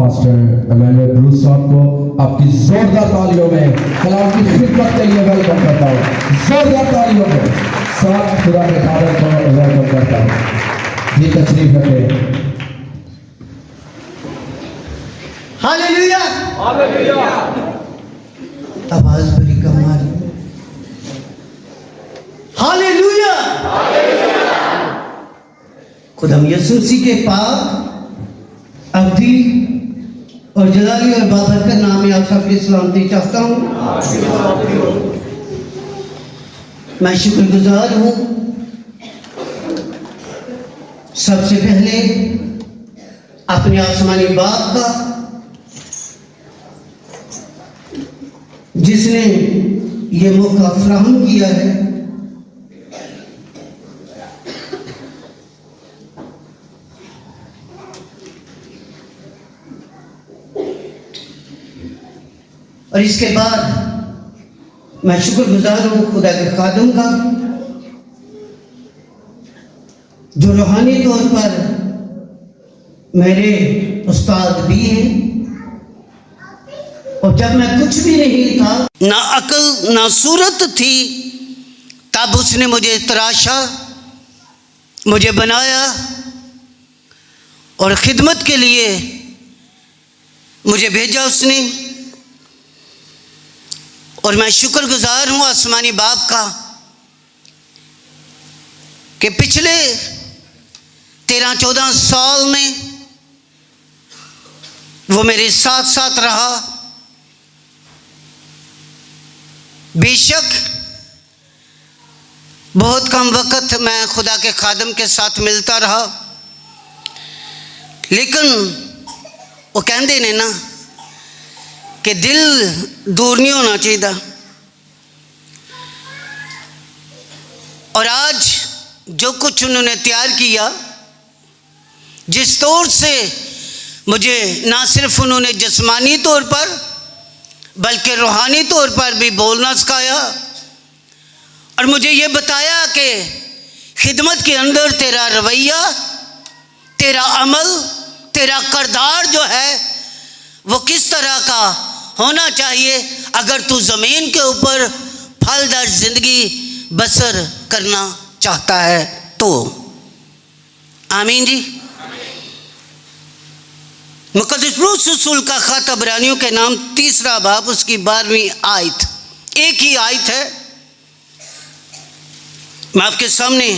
Pastor Emmanuel Bruce साहब को आपकी जोरदार तालियों में कलाम की खिदमत के लिए वेलकम करता हूँ। जोरदार तालियों में साथ खुदा के खादम को वेलकम करता हूँ। जी तशरीफ रखें। Hallelujah, hallelujah. आवाज बड़ी कम आ रही है। हालेलुया, खुदाम यीशु मसीह के पाक अब्दी और जलाली और बाबरकत नाम में आप सबकी सलामती चाहता हूँ। मैं शुक्रगुजार हूँ सबसे पहले अपने आसमानी बाप का, जिसने ये मौका फराहम किया है और इसके बाद मैं शुक्रगुजार हूँ खुदा के खादम का, जो रूहानी तौर पर मेरे उस्ताद भी हैं। और जब मैं कुछ भी नहीं था, ना अकल ना सूरत थी, तब उसने मुझे तराशा, मुझे बनाया और खिदमत के लिए मुझे भेजा उसने। और मैं शुक्रगुजार हूँ आसमानी बाप का कि पिछले 13-14 साल में वो मेरे साथ साथ रहा। बेशक बहुत कम वक्त मैं खुदा के खादम के साथ मिलता रहा, लेकिन वो कहते ने ना कि दिल दूर नहीं होना चाहिए। और आज जो कुछ उन्होंने तैयार किया, जिस तौर से मुझे ना सिर्फ उन्होंने जिस्मानी तौर पर बल्कि रूहानी तौर पर भी बोलना सिखाया और मुझे ये बताया कि खिदमत के अंदर तेरा रवैया, तेरा अमल, तेरा किरदार जो है वो किस तरह का होना चाहिए अगर तू ज़मीन के ऊपर फलदार ज़िंदगी बसर करना चाहता है तो। आमीन जी। मुक़द्दस पौलुस रसूल का ख़त इब्रानियों के नाम 3 बाब उसकी 12वीं आयत, एक ही आयत है, मैं आपके सामने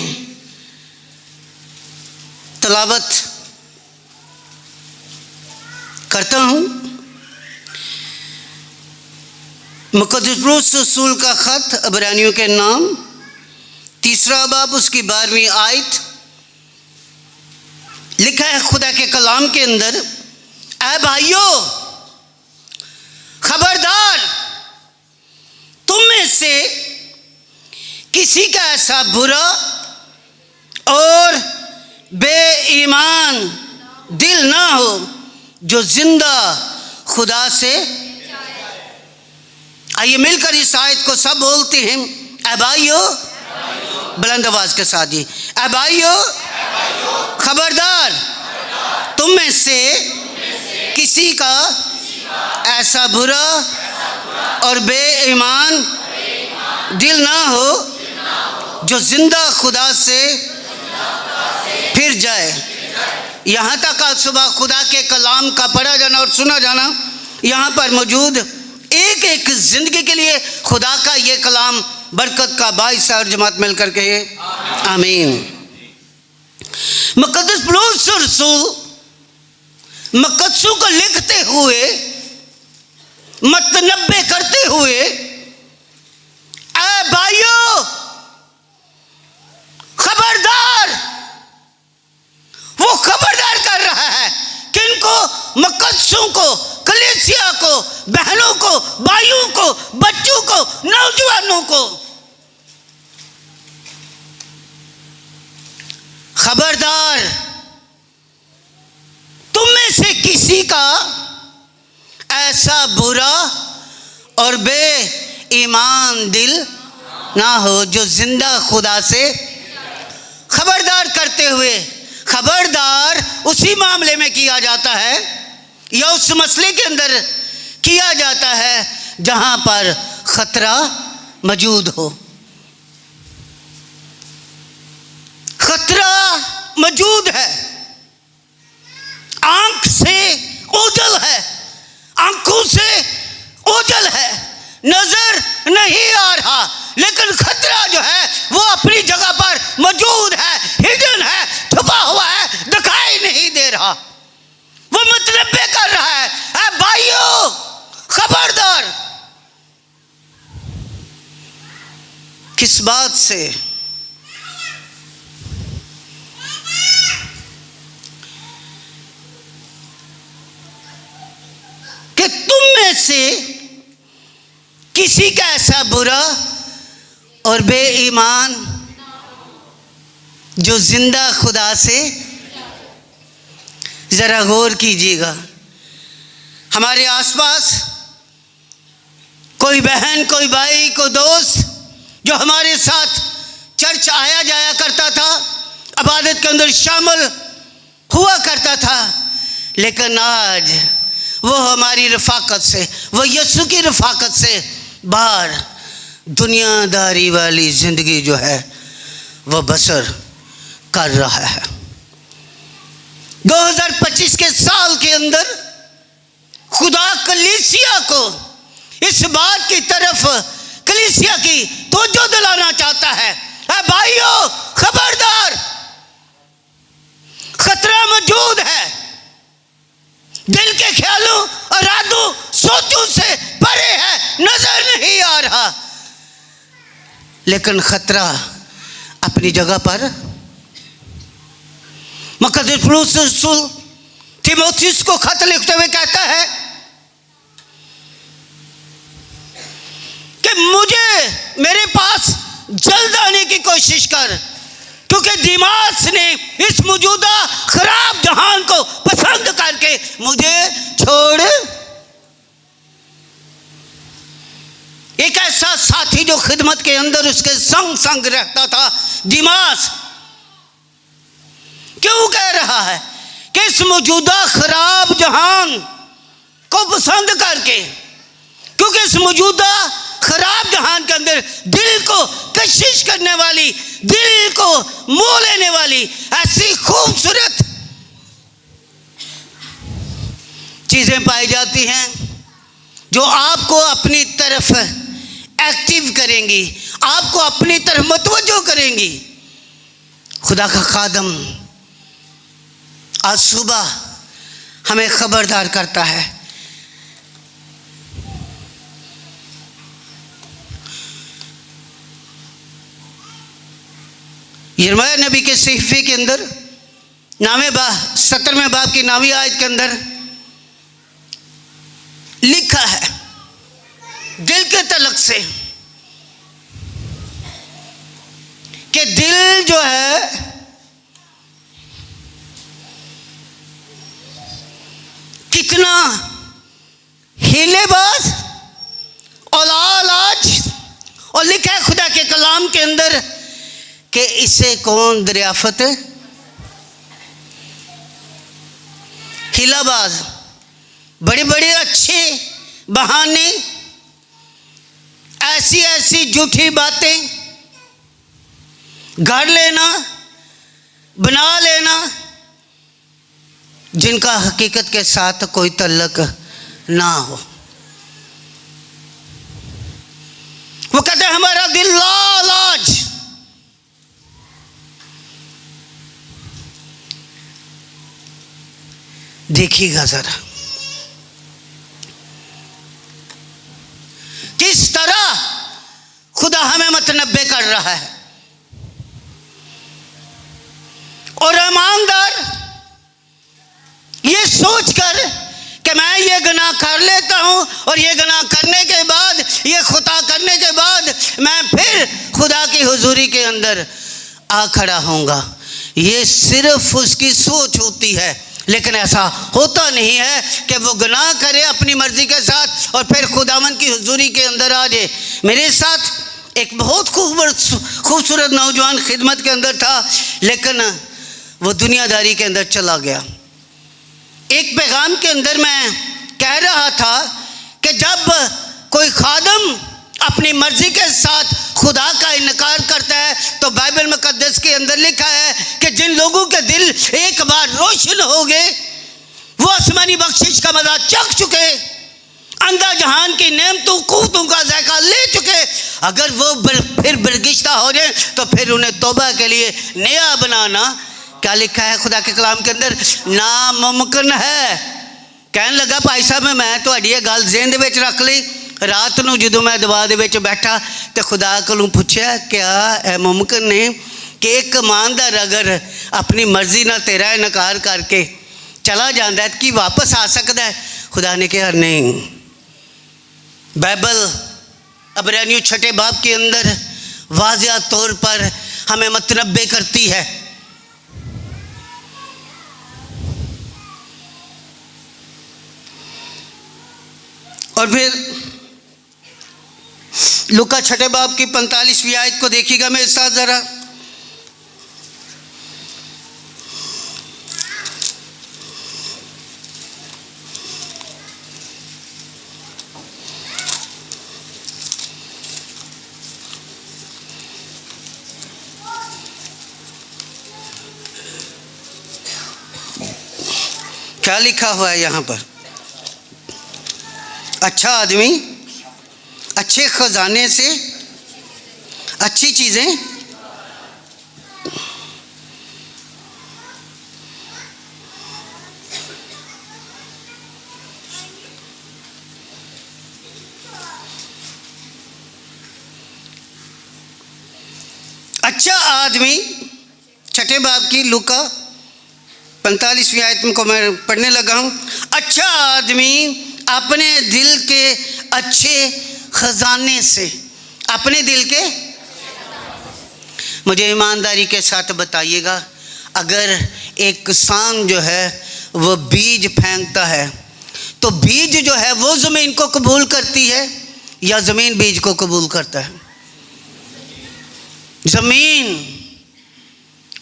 तलावत करता हूँ। मुक़द्दस पौलुस रसूल का ख़त इब्रानियों के नाम 3 बाब उसकी 12वीं आयत, लिखा है खुदा के कलाम के अंदर, ऐ भाइयों खबरदार, तुम में से किसी का ऐसा बुरा और बेईमान दिल ना हो जो जिंदा खुदा से। आइए मिलकर इस आयत को सब बोलते हैं, ऐ भाइयों, बुलंद आवाज के साथ जी, ऐ भाइयों खबरदार, तुम में से किसी का ऐसा बुरा और बेईमान दिल ना हो जो जिंदा खुदा से फिर जाए। यहाँ तक आज सुबह खुदा के कलाम का पढ़ा जाना और सुना जाना, यहाँ पर मौजूद एक एक जिंदगी के लिए खुदा का ये कलाम बरकत का बाइस और जमात मिलकर के आमीन। मुक़द्दस पौलुस रसूल मक़द्सों को लिखते हुए, मतनब्बे करते हुए, ऐ भाइयों खबरदार, वो खबरदार कर रहा है किनको? मक़द्सों को, कलीसिया को, बहनों को, भाइयों को, बच्चों को, नौजवानों को। खबरदार, तुम में से किसी का ऐसा बुरा और बेईमान दिल ना हो जो जिंदा खुदा से। खबरदार करते हुए, खबरदार उसी मामले में किया जाता है या उस मसले के अंदर किया जाता है जहां पर खतरा मौजूद हो। खतरा मौजूद है, आंख से ओझल है, आंखों से ओझल है, नजर नहीं आ रहा, लेकिन खतरा जो है वो अपनी जगह पर मौजूद है, हिडन है, छुपा हुआ है, दिखाई नहीं दे रहा। वो मुतनब्बे कर रहा है, ऐ भाइयों खबरदार। किस बात से? कि तुम में से किसी का ऐसा बुरा और बेईमान जो जिंदा खुदा से, जरा गौर कीजिएगा, हमारे आसपास कोई बहन, कोई भाई, कोई दोस्त जो हमारे साथ चर्च आया जाया करता था, इबादत के अंदर शामिल हुआ करता था, लेकिन आज वो हमारी रफाकत से, वो यीशु की रफाकत से बाहर दुनियादारी वाली जिंदगी जो है वो बसर कर रहा है। 2025 के साल के अंदर खुदा कलीसिया को इस बात की तरफ, कलीसिया की तवज्जो दिलाना चाहता है, ऐ भाइयों खबरदार, खतरा मौजूद है। दिल के ख्यालों और इरादों, सोचों से परे है, नजर नहीं आ रहा, लेकिन खतरा अपनी जगह पर। मुक़द्दस पौलुस रसूल तीमुथियुस को खत लिखते हुए कहता है कि मुझे, मेरे पास जल्द आने की कोशिश कर, क्योंकि दिमाग ने इस मौजूदा खराब जहान को पसंद करके मुझे छोड़। एक ऐसा साथी जो खिदमत के अंदर उसके संग संग रहता था, दिमाग, क्यों कह रहा है कि इस मौजूदा खराब जहान को पसंद करके, क्योंकि इस मौजूदा खराब जहान के अंदर दिल को कशिश करने वाली, दिल को मोह लेने वाली ऐसी खूबसूरत चीजें पाई जाती हैं जो आपको अपनी तरफ एक्टिव करेंगी, आपको अपनी तरफ मुतवज्जो करेंगी। खुदा का खादम आज सुबह हमें खबरदार करता है, यिर्मयाह नबी के सहीफे के अंदर 17वें बाब की 9वीं आयत के अंदर लिखा है, दिल के तलक से, कि दिल जो है कितना हीलेबाज और लालच, और लिखा है खुदा के कलाम के अंदर कि इसे कौन दरियाफत, हिलाबाज, बड़े बड़े अच्छे बहाने, ऐसी ऐसी झूठी बातें गढ़ लेना, बना लेना, जिनका हकीकत के साथ कोई तल्लक ना हो। वो कहते हैं हमारा दिल लालच, देखिएगा जरा किस तरह खुदा हमें मुतनब्बे कर रहा है। और ईमानदार ये सोचकर कि मैं ये गुनाह कर लेता हूँ और ये गुनाह करने के बाद, ये खुता करने के बाद मैं फिर खुदा की हुजूरी के अंदर आ खड़ा होऊंगा, ये सिर्फ उसकी सोच होती है। लेकिन ऐसा होता नहीं है कि वो गुनाह करे अपनी मर्जी के साथ और फिर खुदावन की हुजूरी के अंदर आ जाए। मेरे साथ एक बहुत खूबसूरत नौजवान खिदमत के अंदर था, लेकिन वो दुनियादारी के अंदर चला गया। एक पैगाम के अंदर मैं कह रहा था कि जब कोई खादम अपनी मर्जी के साथ खुदा का इनकार करता है तो बाइबल मुकद्दस के अंदर लिखा है कि जिन लोगों के दिल एक बार रोशन हो गए वो आसमानी बख्शिश का मजा चख चुके, अंधा जहान की नेमतों कुव्वतों का जायका ले चुके, अगर वो फिर बरगिश्ता हो जाए तो फिर उन्हें तौबा के लिए नया बनाना, क्या लिखा है खुदा के कलाम के अंदर, नामुमकिन है। कहने लगा भाई साहब मैं तुहाडी ये गल ज़हन दे विच रख ली। रात नूं जदों मैं दवा दे विच बैठा तो खुदा कोलों पुछया क्या है मुमकिन नहीं कि एक ईमानदार अगर अपनी मर्जी नाल तेरा इनकार करके चला जाता है कि वापस आ सकता है? खुदा ने कहा नहीं। बाइबल इब्रानियों 6 बाब के अंदर वाज़िया तौर पर हमें मतनब्बे करती है। और फिर लूका 6 बाब की 45वीं आयत को देखिएगा मेरे साथ जरा। क्या लिखा हुआ है यहाँ पर? अच्छा आदमी अच्छे खजाने से अच्छी चीजें अच्छा आदमी 6 बाब की लूका 45वीं आयत को मैं पढ़ने लगा हूं। अच्छा आदमी अपने दिल के अच्छे खजाने से, अपने दिल के, मुझे ईमानदारी के साथ बताइएगा, अगर एक किसान जो है वो बीज फेंकता है तो बीज जो है वो ज़मीन को कबूल करती है या ज़मीन बीज को कबूल करता है? ज़मीन।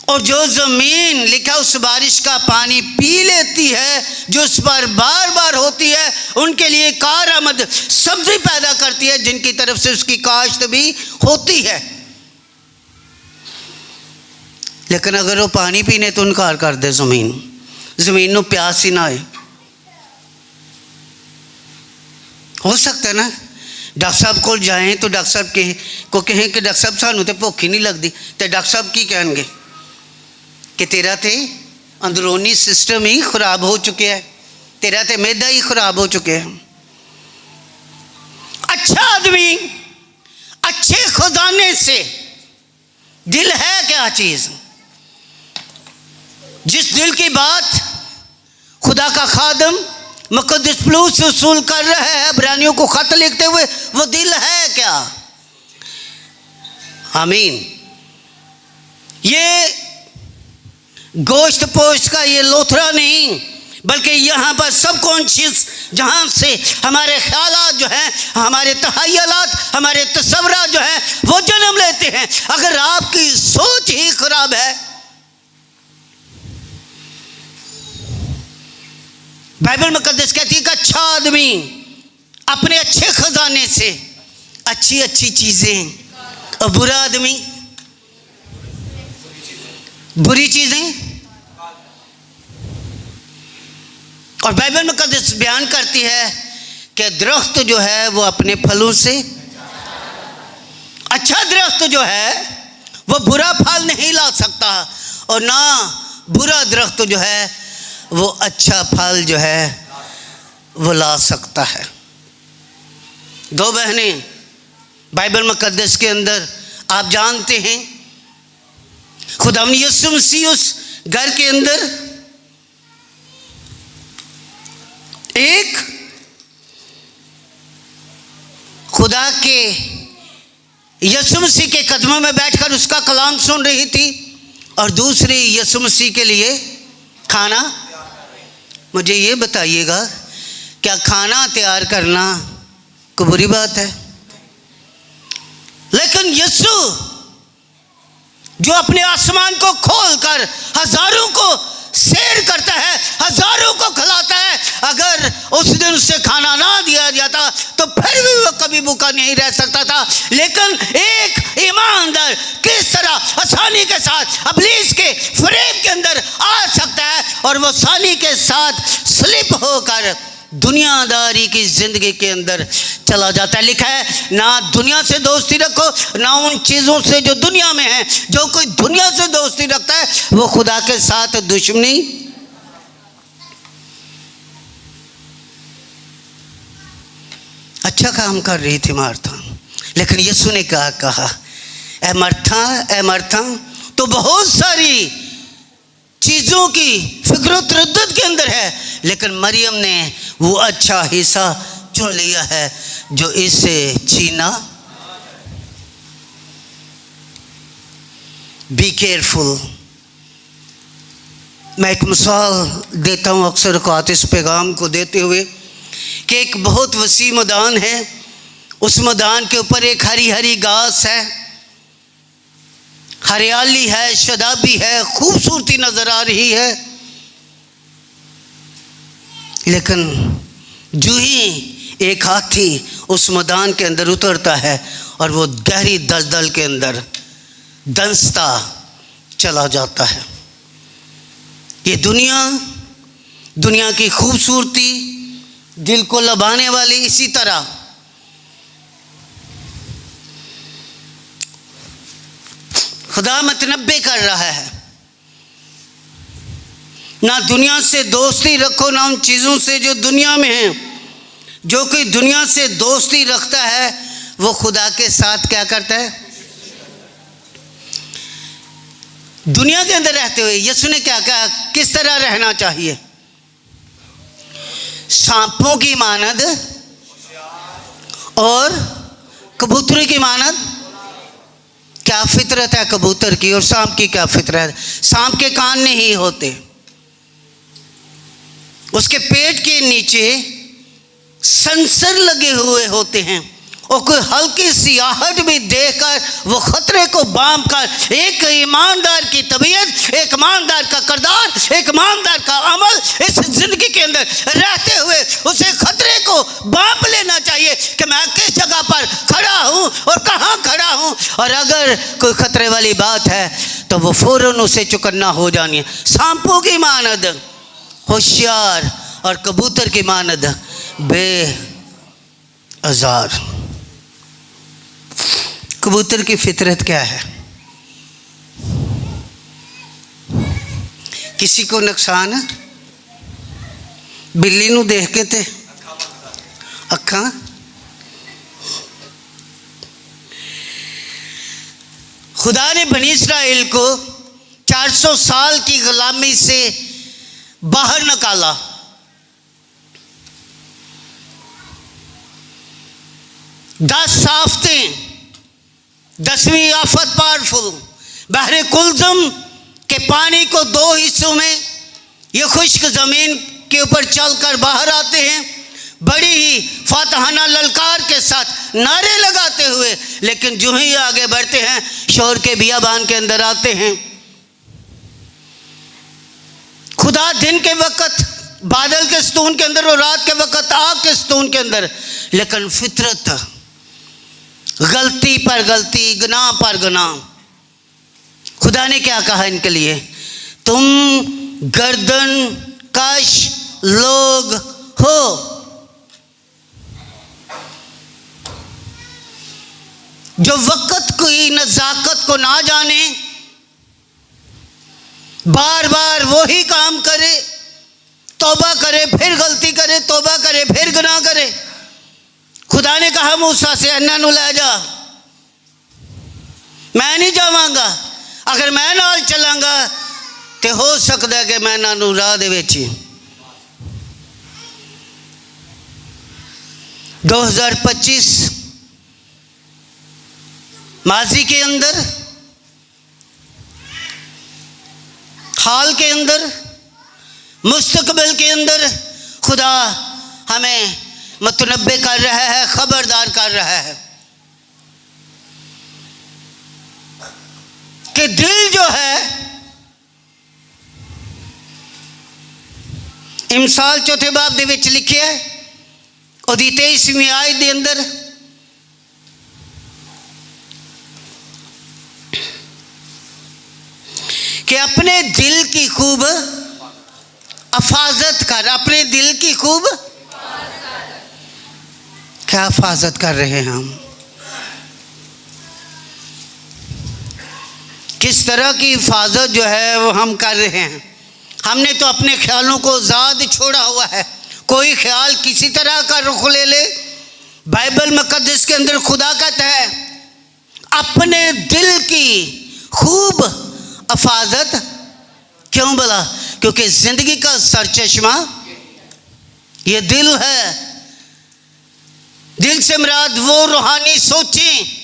और जो ज़मीन लिखा उस बारिश का पानी पी लेती है जो उस पर बार बार होती है, उनके लिए कारआमद सब्जी पैदा करती है जिनकी तरफ से उसकी काश्त भी होती है। लेकिन अगर वो पानी पीने तो इनकार कर दे, ज़मीन नूं प्यास ही ना आए, हो सकता है ना? डॉक्टर साहब को जाएं तो डॉक्टर साहब को कहें कि डॉक्टर साहब सानू तो भुख ही नहीं लगती, तो डॉक्टर साहब की कहेंगे कि तेरा तो अंदरूनी सिस्टम ही खराब हो चुके है, तेरा तो मैदा ही खराब हो चुके हैं। अच्छा आदमी अच्छे खजाने से, दिल है क्या चीज? जिस दिल की बात खुदा का खादम मुकद्दस पौलुस उसूल कर रहा है इब्रानियों को खत लिखते हुए, वो दिल है क्या? आमीन। ये गोश्त पोश्त का ये लोथरा नहीं, बल्कि यहाँ पर सबकॉन्शियस जहाँ से हमारे ख्यालात जो हैं, हमारे तहय्युलात, हमारे तसव्वुरात जो हैं वो जन्म लेते हैं। अगर आपकी सोच ही खराब है, बाइबल मुकद्दस कहती है कि अच्छा आदमी अपने अच्छे खजाने से अच्छी अच्छी चीजें, और बुरा आदमी बुरी चीजें। और बाइबल मुकद्दस बयान करती है कि दरख्त जो है वो अपने फलों से, अच्छा दरख्त जो है वो बुरा फल नहीं ला सकता, और ना बुरा दरख्त जो है वो अच्छा फल जो है वो ला सकता है। दो बहनें बाइबल मुकद्दस के अंदर आप जानते हैं, खुदावंद यीशु मसीह उस घर के अंदर एक खुदा के यीशु मसीह के कदमों में बैठकर उसका कलाम सुन रही थी, और दूसरी यीशु मसीह के लिए खाना। मुझे ये बताइएगा, क्या खाना तैयार करना कोई बुरी बात है? लेकिन यीशु जो अपने आसमान को खोलकर हजारों को शेयर करता है, हजारों को खिलाता है। अगर उस दिन उसे खाना ना दिया जाता तो फिर भी वो कभी भूखा नहीं रह सकता था। लेकिन एक ईमानदार किस तरह आसानी के साथ इब्लीस के फरेब के अंदर आ सकता है और वो आसानी के साथ स्लिप होकर दुनियादारी की जिंदगी के अंदर चला जाता है। लिखा है, ना दुनिया से दोस्ती रखो, ना उन चीज़ों से जो दुनिया में है। जो कोई दुनिया से दोस्ती रखता है वो खुदा के साथ दुश्मनी। अच्छा काम कर रही थी मार्था, लेकिन यीशु ने क्या कहा, ए मार्था, तो बहुत सारी चीज़ों की फिक्र तरद्दुद के अंदर है, लेकिन मरियम ने वो अच्छा हिस्सा चुन लिया है जो इसे छीना। Be careful. मैं एक मिसाल देता हूँ अक्सर औकात इस पैगाम को देते हुए कि एक बहुत वसी मैदान है, उस मैदान के ऊपर एक हरी हरी घास है, हरियाली है, शदाबी है, खूबसूरती नजर आ रही है। लेकिन जो ही एक हाथी उस मैदान के अंदर उतरता है और वो गहरी दलदल के अंदर दंसता चला जाता है। ये दुनिया की खूबसूरती, दिल को लभाने वाली, इसी तरह खुदा मतनब्बे कर रहा है, ना दुनिया से दोस्ती रखो, ना उन चीज़ों से जो दुनिया में हैं। जो कोई दुनिया से दोस्ती रखता है वो खुदा के साथ क्या करता है? दुनिया के अंदर रहते हुए यीशु ने क्या कहा, किस तरह रहना चाहिए? सांपों की मानद और कबूतरों की मानद। क्या फितरत है कबूतर की और सांप की क्या फितरत है? सांप के कान नहीं होते, उसके पेट के नीचे सेंसर लगे हुए होते हैं और कोई हल्की सी आहट भी देखकर वो खतरे को बांध कर, एक ईमानदार की तबीयत, एक ईमानदार का किरदार, एक ईमानदार का अमल इस जिंदगी के अंदर रहते हुए उसे खतरे को बांध लेना चाहिए कि मैं किस जगह पर खड़ा हूँ और कहाँ खड़ा हूँ। और अगर कोई खतरे वाली बात है तो वो फौरन उसे चुकन्ना हो जानी है। सांपों की मानद होशियार और कबूतर की मानद बेअज़ार। कबूतर की फितरत क्या है? किसी को नुकसान बिल्ली नू देख के ते अखा। खुदा ने बनी इस्राएल को 400 साल की गुलामी से बाहर निकाला। 10 आफतें, 10वीं आफत पावरफुल, बहरे कुलज़म के पानी को 2 हिस्सों में ये खुश्क ज़मीन के ऊपर चलकर बाहर आते हैं, बड़ी ही फातहाना ललकार के साथ नारे लगाते हुए। लेकिन जो ही आगे बढ़ते हैं शोर के बियाबान के अंदर आते हैं। खुदा दिन के वक्त बादल के सतून के अंदर और रात के वक्त आग के सतून के अंदर। लेकिन फितरत गलती पर गलती, गुनाह पर गुनाह। खुदा ने क्या कहा इनके लिए? तुम गर्दन कश लोग हो, जो वक्त की नज़ाकत को ना जाने, बार बार वही काम करे, तौबा करे फिर गलती करे, तौबा करे फिर गुनाह करे। खुदा ने कहा मूसा से, अन्ना नु ले जा। मैं नहीं जावांगा, अगर मैं नाल चलांगा तो हो सकता है कि मैं नानू राह दे विच 2025 माजी के अंदर, हाल के अंदर, मुस्तकबिल के अंदर खुदा हमें मतनब्बे कर रहा है, खबरदार कर रहा है कि दिल जो है इमसाल चौथे बाब दे विच लिखिया है ਉਹਦੀ 23ਵੀਂ आयत दे अंदर कि अपने दिल की खूब हिफाजत कर, अपने दिल की खूब क्या हिफाजत कर रहे हैं हम? किस तरह की हिफाजत जो है वो हम कर रहे हैं? हमने तो अपने ख्यालों को आज़ाद छोड़ा हुआ है। कोई ख्याल किसी तरह का रुख ले ले। बाइबल मुकद्दस के अंदर खुदा कहता है अपने दिल की खूब हिफाजत। क्यों बोला? क्योंकि जिंदगी का सरचश्मा ये दिल है। दिल से मुराद वो रूहानी सोचें।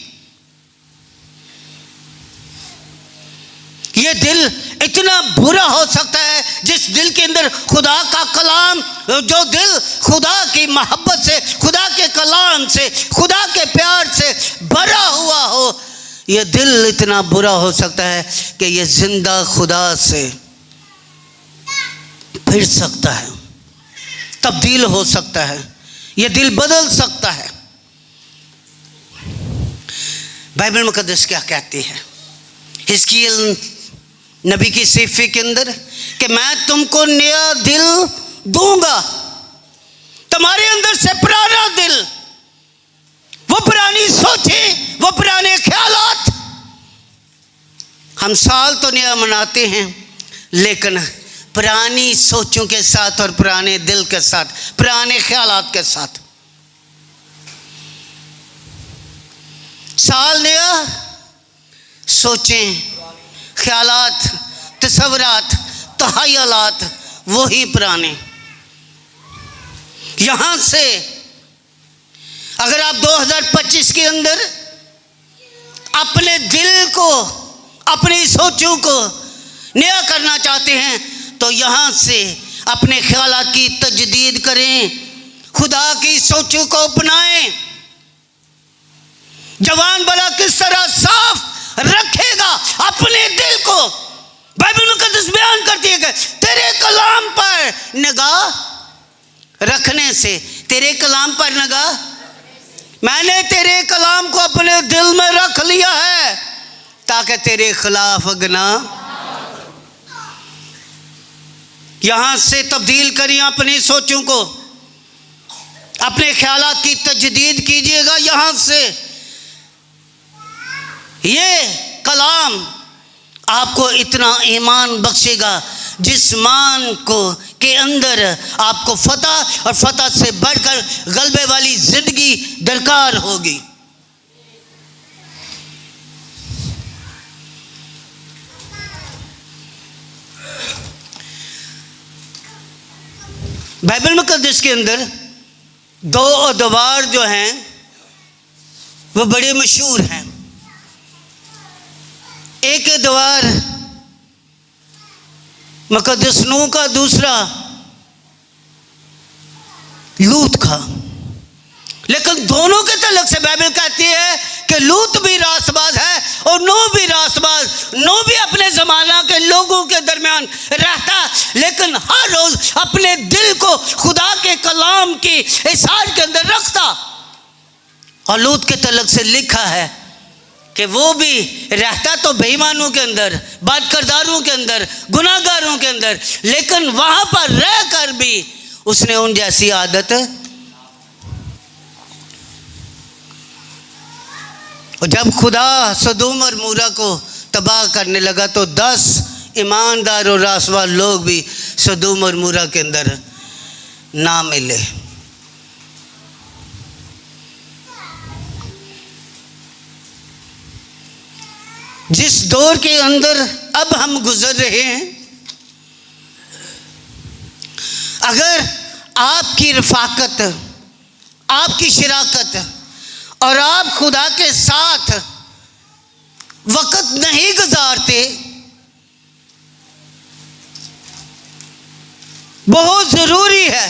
ये दिल इतना बुरा हो सकता है जिस दिल के अंदर खुदा का कलाम, जो दिल खुदा की मोहब्बत से, खुदा के कलाम से, खुदा के प्यार से भरा हुआ हो, ये दिल इतना बुरा हो सकता है कि ये जिंदा खुदा से फिर सकता है, तब्दील हो सकता है, ये दिल बदल सकता है। बाइबल मुकद्दस क्या कहती है हिजकील नबी की सीफी के अंदर कि मैं तुमको नया दिल दूंगा, तुम्हारे अंदर से पुराना दिल, वो पुरानी सोचें, वो पुराने ख्यालात। हम साल तो नया मनाते हैं लेकिन पुरानी सोचों के साथ और पुराने दिल के साथ, पुराने ख्यालात के साथ। साल नया, सोचें, ख्यालात, तसव्वुरात, तहय्युलात वही पुराने। यहां से अगर आप 2025 के अंदर अपने दिल को, अपनी सोचों को नया करना चाहते हैं तो यहां से अपने ख्यालात की तजदीद करें, खुदा की सोचों को अपनाएं। जवान भला किस तरह साफ रखेगा अपने दिल को? बाइबल मुकद्दस बयान करती है कि तेरे कलाम पर निगाह रखने से, तेरे कलाम पर निगाह, मैंने तेरे कलाम को अपने दिल में रख लिया है ताकि तेरे खिलाफ गुनाह। यहां से तब्दील करिए अपनी सोचों को, अपने ख्यालात की तजदीद कीजिएगा। यहां से ये कलाम आपको इतना ईमान बख्शेगा जिस ईमान को के अंदर आपको फतह और फतह से बढ़कर गलबे वाली जिंदगी दरकार होगी। बाइबल मुकद्दस के अंदर दो अदवार जो हैं वो बड़े मशहूर हैं। एक अदवार मुकद्दस नूह का, दूसरा लूत का। लेकिन दोनों के तल्लुक से बाइबल कहती है कि लूत भी रास्तबाज है और नूह भी रास्तबाज। नूह भी अपने ज़माना के लोगों के दरमियान रहता लेकिन हर रोज़ अपने दिल को खुदा के कलाम की इशार के अंदर रखता। और लूत के तल्लुक से लिखा है कि वो भी रहता तो बेईमानों के अंदर, बदकिरदारों के अंदर, गुनाहगारों के अंदर, लेकिन वहाँ पर रह कर भी उसने उन जैसी आदत। और जब खुदा सदोम और मूरा को तबाह करने लगा तो 10 ईमानदार और रासवार लोग भी सदोम और मूरा के अंदर ना मिले। जिस दौर के अंदर अब हम गुजर रहे हैं, अगर आपकी रफाकत, आपकी शराकत और आप खुदा के साथ वक्त नहीं गुजारते, बहुत ज़रूरी है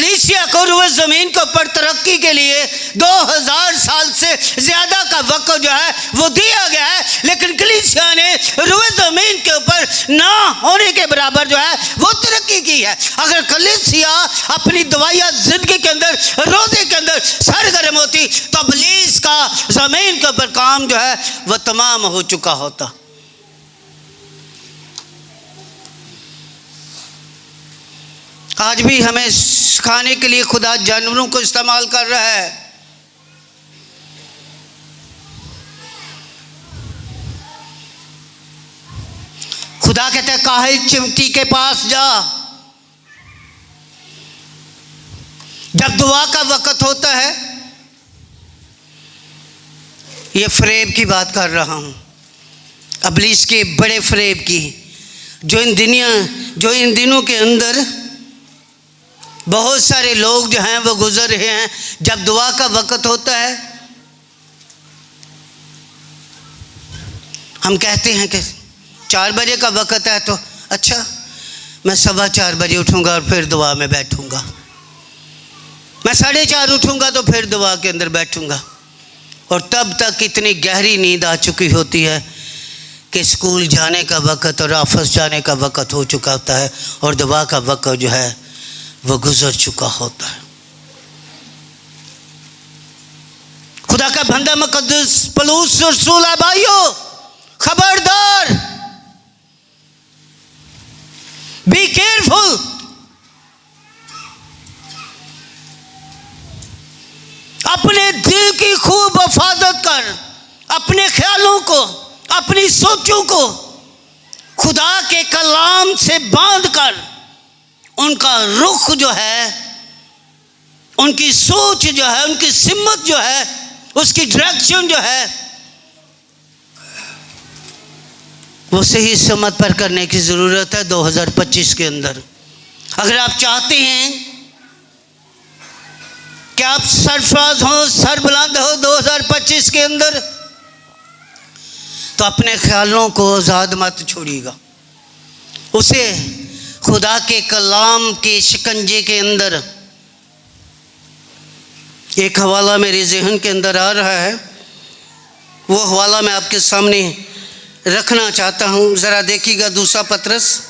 कलीसिया को रुए ज़मीन के ऊपर तरक्की के लिए 2000 साल से ज़्यादा का वक्त जो है वो दिया गया है, लेकिन कलीसिया ने रुए ज़मीन के ऊपर ना होने के बराबर जो है वो तरक्की की है। अगर कलीसिया अपनी दवाइयाँ ज़िंदगी के अंदर, रोज़े के अंदर सरगर्म होती तो इब्लीस का ज़मीन के ऊपर काम जो है वह तमाम हो चुका होता। आज भी हमें खाने के लिए खुदा जानवरों को इस्तेमाल कर रहा है। खुदा कहता है काहिल चिमटी के पास जा। जब दुआ का वक़्त होता है, ये फ़रेब की बात कर रहा हूँ, इब्लीस के बड़े फ़रेब की, जो इन दिनों के अंदर बहुत सारे लोग जो हैं वो गुजर रहे हैं। जब दुआ का वक़्त होता है, हम कहते हैं कि 4 बजे का वक़्त है तो अच्छा मैं 4:15 बजे उठूँगा और फिर दुआ में बैठूँगा, मैं 4:30 उठूँगा तो फिर दुआ के अंदर बैठूँगा। और तब तक इतनी गहरी नींद आ चुकी होती है कि स्कूल जाने का वक़्त और ऑफिस जाने का वक़्त हो चुका होता है और दुआ का वक़्त जो है वो गुजर चुका होता है। खुदा का बंदा मुकद्दस पौलुस रसूल है, भाइयों खबरदार, बी केयरफुल। अपने दिल की खूब हिफाजत कर, अपने ख्यालों को, अपनी सोचों को खुदा के कलाम से बांध कर उनका रुख जो है, उनकी सोच जो है, उनकी सिमत जो है, उसकी डायरेक्शन जो है वो सही समत पर करने की ज़रूरत है 2025 के अंदर। अगर आप चाहते हैं कि आप सरफराज हो, सरबुलंद हो 2025 के अंदर, तो अपने ख्यालों को आज़ाद मत छोड़िएगा, उसे खुदा के कलाम के शिकंजे के अंदर। एक हवाला मेरे जहन के अंदर आ रहा है, वो हवाला मैं आपके सामने रखना चाहता हूँ, ज़रा देखिएगा। 2 पतरस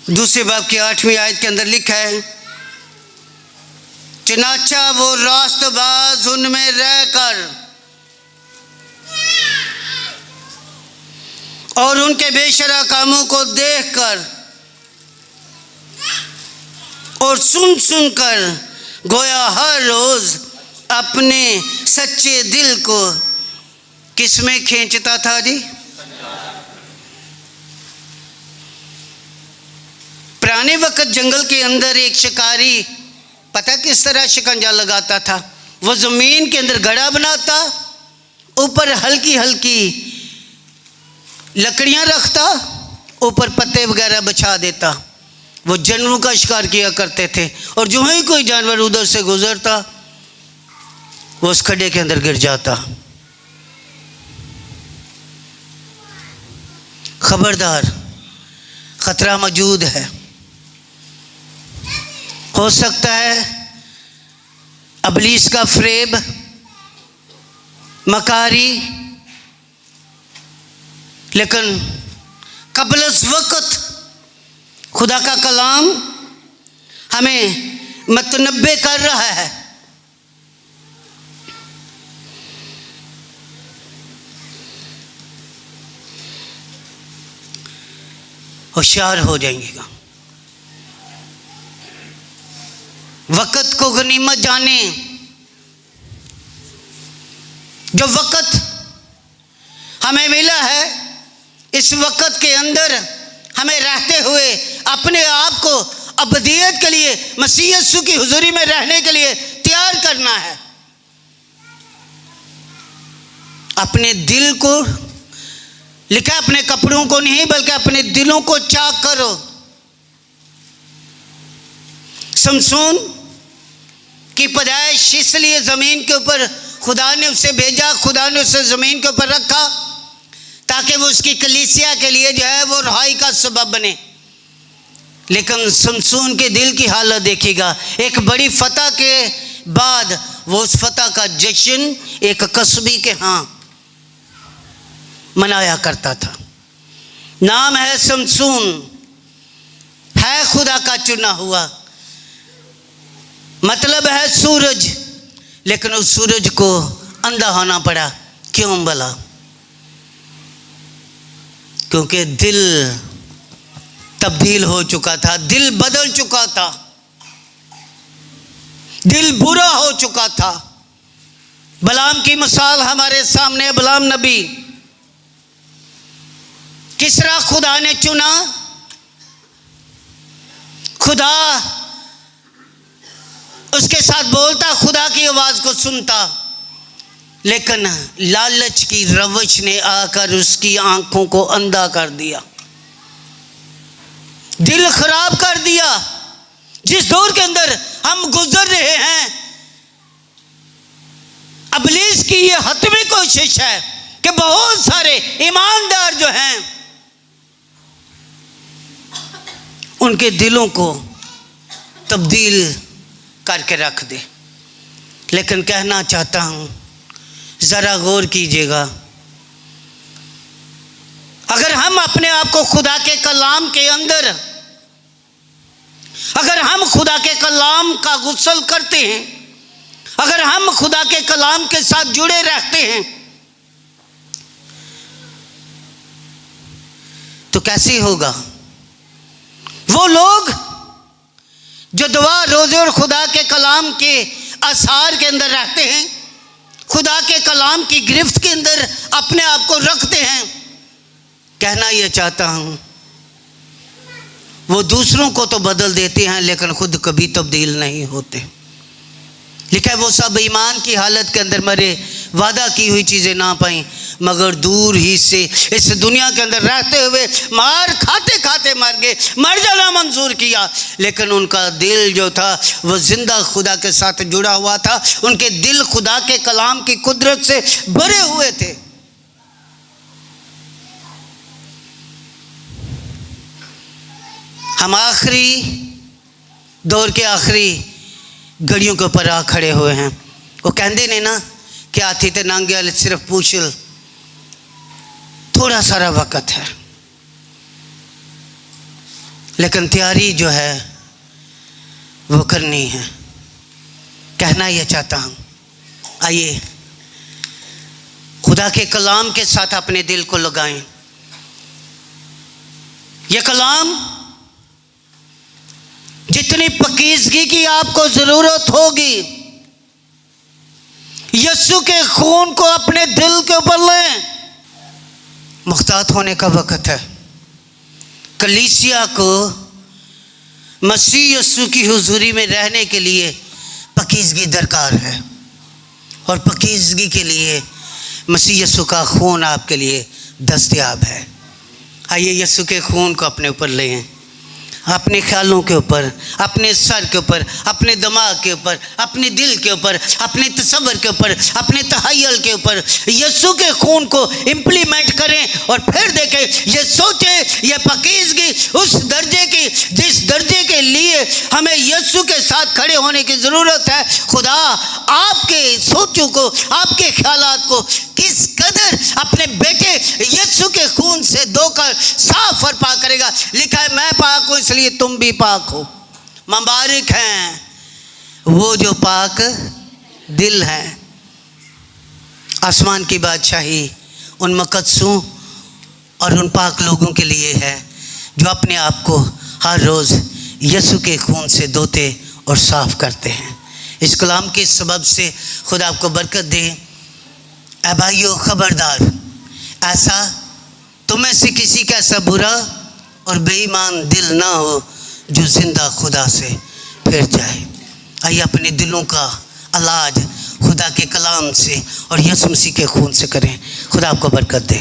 दूसरे बाब की 8वीं आयत के अंदर लिखा है, चनाचा वो रास्तबाज उनमें रहकर और उनके बेशरा कामों को देखकर और सुन कर गोया हर रोज अपने सच्चे दिल को किसमें खींचता था जी? पुराने वक्त जंगल के अंदर एक शिकारी पता किस तरह शिकंजा लगाता था? वो ज़मीन के अंदर गड़ा बनाता, ऊपर हल्की हल्की लकड़ियां रखता, ऊपर पत्ते वगैरह बिछा देता। वो जानवरों का शिकार किया करते थे और जो ही कोई जानवर उधर से गुजरता वो उस खड्डे के अंदर गिर जाता। खबरदार, खतरा मौजूद है। हो सकता है इब्लीस का फ़रेब, मकारी, लेकिन कबलस वक़्त खुदा का कलाम हमें मतनब्बे कर रहा है। होशियार हो जाएंगे, वक़्त को गनीमत जाने। जो वक़्त हमें मिला है, इस वक़्त के अंदर हमें रहते हुए अपने आप को अबदियत के लिए, मसीह यीशु की हुजूरी में रहने के लिए तैयार करना है। अपने दिल को लिखा, अपने कपड़ों को नहीं बल्कि अपने दिलों को चाक करो। समसून की पैदाइश इसलिए ज़मीन के ऊपर खुदा ने उसे भेजा, खुदा ने उसे ज़मीन के ऊपर रखा ताकि वो उसकी कलीसिया के लिए जो है वो रहाई का सबब बने। लेकिन समसून के दिल की हालत देखिएगा, एक बड़ी फतह के बाद वो उस फतह का जश्न एक कस्बी के यहाँ मनाया करता था। नाम है समसून, है खुदा का चुना हुआ, मतलब है सूरज, लेकिन उस सूरज को अंधा होना पड़ा। क्यों भला? क्योंकि दिल तब्दील हो चुका था, दिल बदल चुका था, दिल बुरा हो चुका था। बलाम की मिसाल हमारे सामने, बलाम नबी किस तरह खुदा ने चुना। खुदा उसके साथ बोलता, खुदा की आवाज को सुनता, लेकिन लालच की रवश ने आकर उसकी आंखों को अंधा कर दिया, दिल खराब कर दिया। जिस दौर के अंदर हम गुजर रहे हैं, इब्लीस की यह हतमी कोशिश है कि बहुत सारे ईमानदार जो हैं उनके दिलों को तब्दील करके रख दे। लेकिन कहना चाहता हूं, जरा गौर कीजिएगा, अगर हम अपने आप को खुदा के कलाम के अंदर, अगर हम खुदा के कलाम का गुस्ल करते हैं, अगर हम खुदा के कलाम के साथ जुड़े रहते हैं, तो कैसे होगा? वो लोग जो दुआ रोज़े और खुदा के कलाम के आसार के अंदर रहते हैं, खुदा के कलाम की गिरफ्त के अंदर अपने आप को रखते हैं, कहना यह चाहता हूं, वो दूसरों को तो बदल देते हैं लेकिन खुद कभी तब्दील नहीं होते। लिखा है वो सब ईमान की हालत के अंदर मरे, वादा की हुई चीज़ें ना पाई, मगर दूर ही से इस दुनिया के अंदर रहते हुए मार खाते खाते मर गए। मर जाना मंजूर किया, लेकिन उनका दिल जो था वो जिंदा खुदा के साथ जुड़ा हुआ था। उनके दिल खुदा के कलाम की कुदरत से भरे हुए थे। हम आखिरी दौर के आखिरी घड़ियों के ऊपर आ खड़े हुए हैं। वो कहते ने ना कि हाथी ते नांगे वाले सिर्फ पूछ लो, थोड़ा सारा वक़्त है, लेकिन तैयारी जो है वो करनी है। कहना यह चाहता हूँ, आइए खुदा के कलाम के साथ अपने दिल को लगाएं। यह कलाम जितनी पकीज़गी की आपको ज़रूरत होगी, यीशु के खून को अपने दिल के ऊपर लें। मुख्तात होने का वक़्त है। कलीसिया को मसीह यीशु की हुजूरी में रहने के लिए पकीज़गी दरकार है, और पकीज़गी के लिए मसीह यीशु का खून आपके लिए दस्तयाब है। आइए यीशु के खून को अपने ऊपर लें, अपने ख्यालों के ऊपर, अपने सर के ऊपर, अपने दिमाग के ऊपर, अपने दिल के ऊपर, अपने तसव्वुर के ऊपर, अपने तहय्युल के ऊपर यीशु के खून को इम्प्लीमेंट करें, और फिर देखें, ये सोचें ये पकीज़गी उस दर्जे की जिस दर्जे के लिए हमें यीशु के साथ खड़े होने की ज़रूरत है। खुदा आपके सोचों को, आपके ख्यालात को किस कदर अपने बेटे यीशु के खून से धोकर साफ और पाक करेगा। लिखा है मैं पाक हूँ इसलिए तुम भी पाक हो। मुबारक हैं वो जो पाक दिल हैं। आसमान की बादशाही उन मुकद्दसों और उन पाक लोगों के लिए है जो अपने आप को हर रोज़ यीशु के खून से धोते और साफ करते हैं। इस कलाम के सबब से खुदा आपको बरकत दे। ऐ भाइयों खबरदार, ऐसा तुम में से किसी का ऐसा बुरा और बेईमान दिल ना हो जो जिंदा खुदा से फिर जाए। आइए अपने दिलों का इलाज खुदा के कलाम से और यीशु मसीह के खून से करें। खुदा आपको बरकत दे।